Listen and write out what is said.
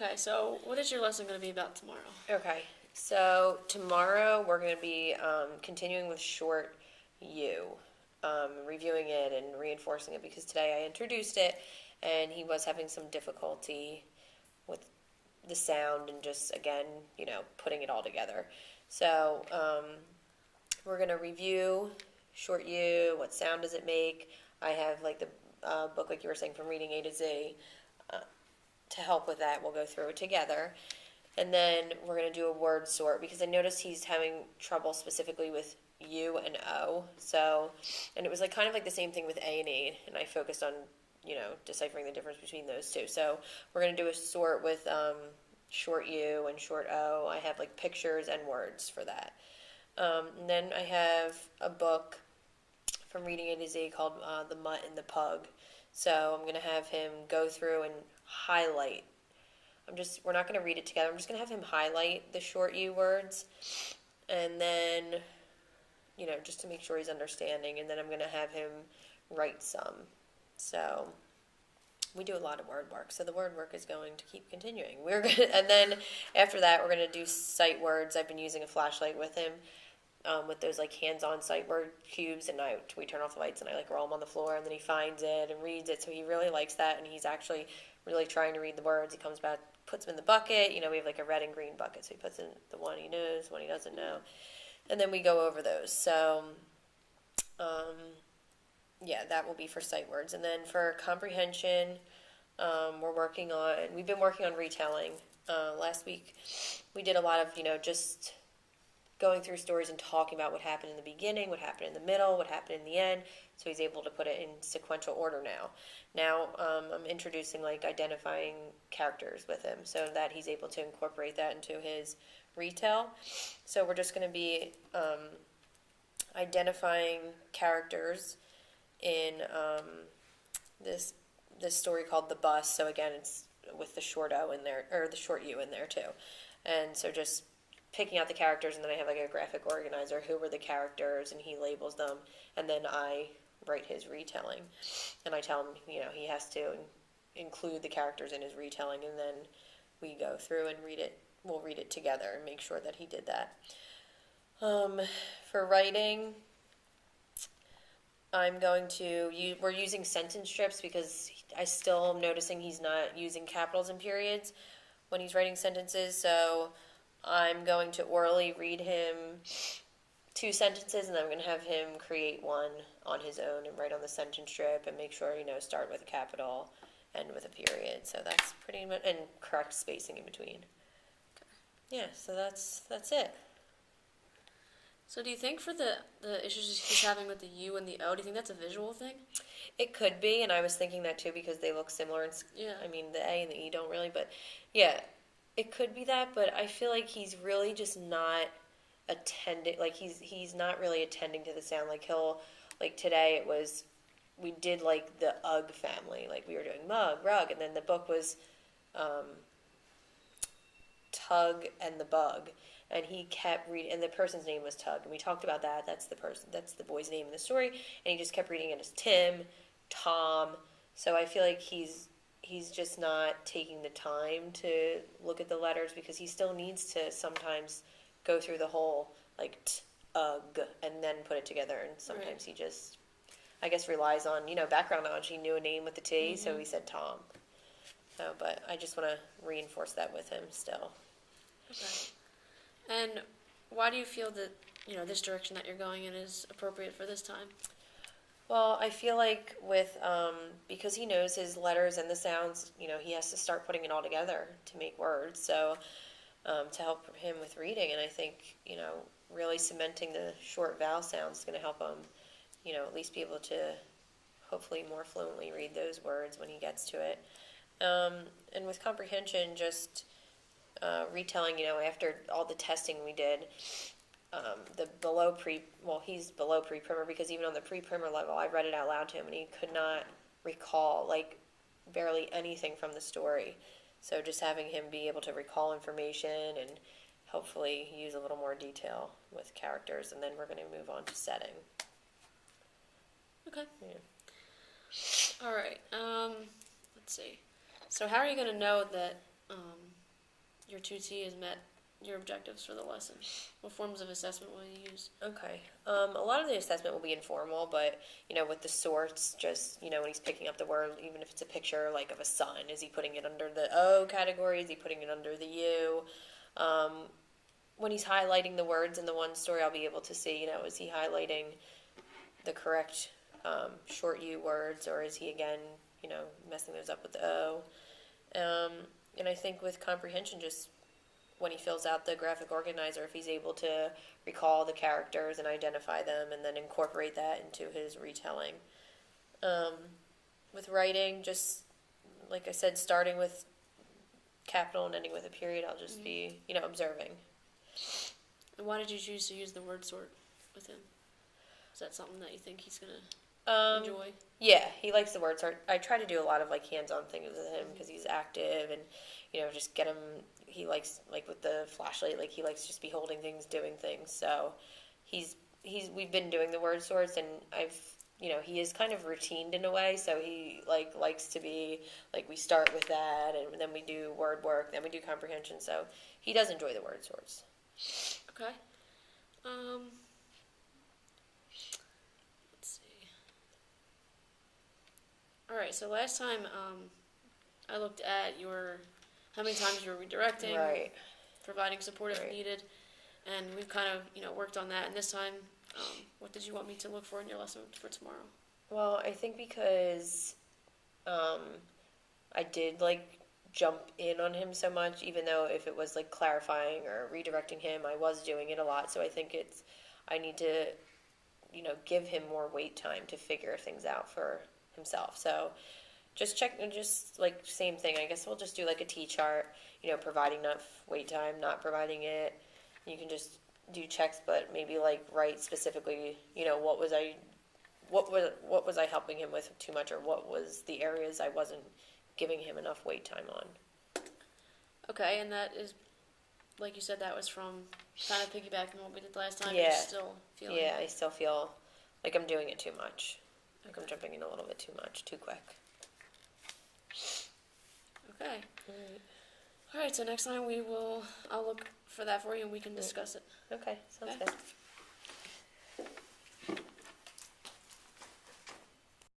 Okay, so what is your lesson going to be about tomorrow? Okay, so tomorrow we're going to be continuing with short U, reviewing it and reinforcing it because today I introduced it and he was having some difficulty with the sound and just, again, putting it all together. So we're going to review short U, what sound does it make. I have like the book, like you were saying, from reading A to Z uh, to help with that. We'll go through it together. And then we're going to do a word sort because I noticed he's having trouble specifically with U and O. So, and it was like kind of like the same thing with A and E, and I focused on, deciphering the difference between those two. So we're going to do a sort with short U and short O. I have like pictures and words for that. And then I have a book from Reading A to Z called The Mutt and the Pug. So I'm going to have him go through and highlight. We're not going to read it together. I'm just going to have him highlight the short U words. And then, just to make sure he's understanding. And then I'm going to have him write some. So we do a lot of word work. So the word work is going to keep continuing. And then after that, we're going to do sight words. I've been using a flashlight with him. With those like hands-on sight word cubes, and we turn off the lights and I like roll him on the floor, and then he finds it and reads it. So he really likes that, and he's actually really trying to read the words. He comes back, puts them in the bucket. We have like a red and green bucket, so he puts in the one he knows, one he doesn't know, and then we go over those. So, yeah, that will be for sight words, and then for comprehension, we've been working on retelling. Last week, we did a lot of just going through stories and talking about what happened in the beginning, what happened in the middle, what happened in the end. So he's able to put it in sequential order now. Now I'm introducing like identifying characters with him so that he's able to incorporate that into his retell. So we're just going to be identifying characters in this story called The Bus. So again, it's with the short O in there, or the short U in there too. And so just picking out the characters, and then I have like a graphic organizer. Who were the characters, and he labels them, and then I write his retelling, and I tell him, he has to include the characters in his retelling, and then we go through and read it. We'll read it together and make sure that he did that. For writing, we're using sentence strips because I still am noticing he's not using capitals and periods when he's writing sentences, so I'm going to orally read him 2 sentences, and then I'm going to have him create one on his own and write on the sentence strip and make sure, start with a capital, end with a period. So that's pretty much, and correct spacing in between. Yeah, so that's it. So do you think for the issues he's having with the U and the O, do you think that's a visual thing? It could be, and I was thinking that too because they look similar. Yeah. I mean, the A and the E don't really, but yeah. It could be that, but I feel like he's really just not attending. Like he's not really attending to the sound. Like today we did like the UGG family. Like we were doing mug, rug, and then the book was Tug and the Bug, and he kept reading. And the person's name was Tug, and we talked about that. That's the boy's name in the story, and he just kept reading it as Tim, Tom. So I feel like he's just not taking the time to look at the letters because he still needs to sometimes go through the whole like ugh and then put it together, and sometimes he just, I guess, relies on background knowledge. He knew a name with the T, so he said Tom. So, but I just want to reinforce that with him still. Okay. And why do you feel that this direction that you're going in is appropriate for this time? Well, I feel like because he knows his letters and the sounds, he has to start putting it all together to make words. So to help him with reading, and I think, really cementing the short vowel sounds is going to help him, at least be able to hopefully more fluently read those words when he gets to it. And with comprehension, just retelling, after all the testing we did, he's below pre-primer because even on the pre-primer level, I read it out loud to him and he could not recall like barely anything from the story. So just having him be able to recall information and hopefully use a little more detail with characters, and then we're going to move on to setting. Okay. Yeah. All right. Let's see. So how are you going to know that your 2T has met your objectives for the lesson? What forms of assessment will you use? Okay. A lot of the assessment will be informal, but with the sorts, just when he's picking up the word, even if it's a picture like of a sun, is he putting it under the O category? Is he putting it under the U? Um, when he's highlighting the words in the one story, I'll be able to see, is he highlighting the correct short U words, or is he again, messing those up with the O? And I think with comprehension, just when he fills out the graphic organizer, if he's able to recall the characters and identify them and then incorporate that into his retelling. Um, with writing, just like I said, starting with capital and ending with a period, I'll just be, observing. And why did you choose to use the word sort with him? Is that something that you think he's going to enjoy? Yeah, he likes the word sort. I try to do a lot of hands-on things with him because he's active and just get him. He likes with the flashlight, he likes just be holding things, doing things. So we've been doing the word sorts, and he is kind of routined in a way. So he likes to be we start with that, and then we do word work, then we do comprehension. So he does enjoy the word sorts. Okay. Let's see. All right. So last time, I looked at how many times you were redirecting, right, providing support if right. needed, and we've kind of worked on that. And this time, what did you want me to look for in your lesson for tomorrow? Well, I think because I did jump in on him so much, even though if it was clarifying or redirecting him, I was doing it a lot. So I think I need to give him more wait time to figure things out for himself. So just check, just same thing. I guess we'll just do a T chart, providing enough wait time, not providing it. You can just do checks, but maybe write specifically, what was I helping him with too much, or what was the areas I wasn't giving him enough wait time on. Okay, and that is, like you said, that was from kind of piggybacking on what we did last time. Yeah. You're still feeling. Yeah, I still feel like I'm doing it too much. I'm jumping in a little bit too much, too quick. Okay. Alright. All right. So next time I'll look for that for you and we can discuss it. Okay, sounds Okay. good.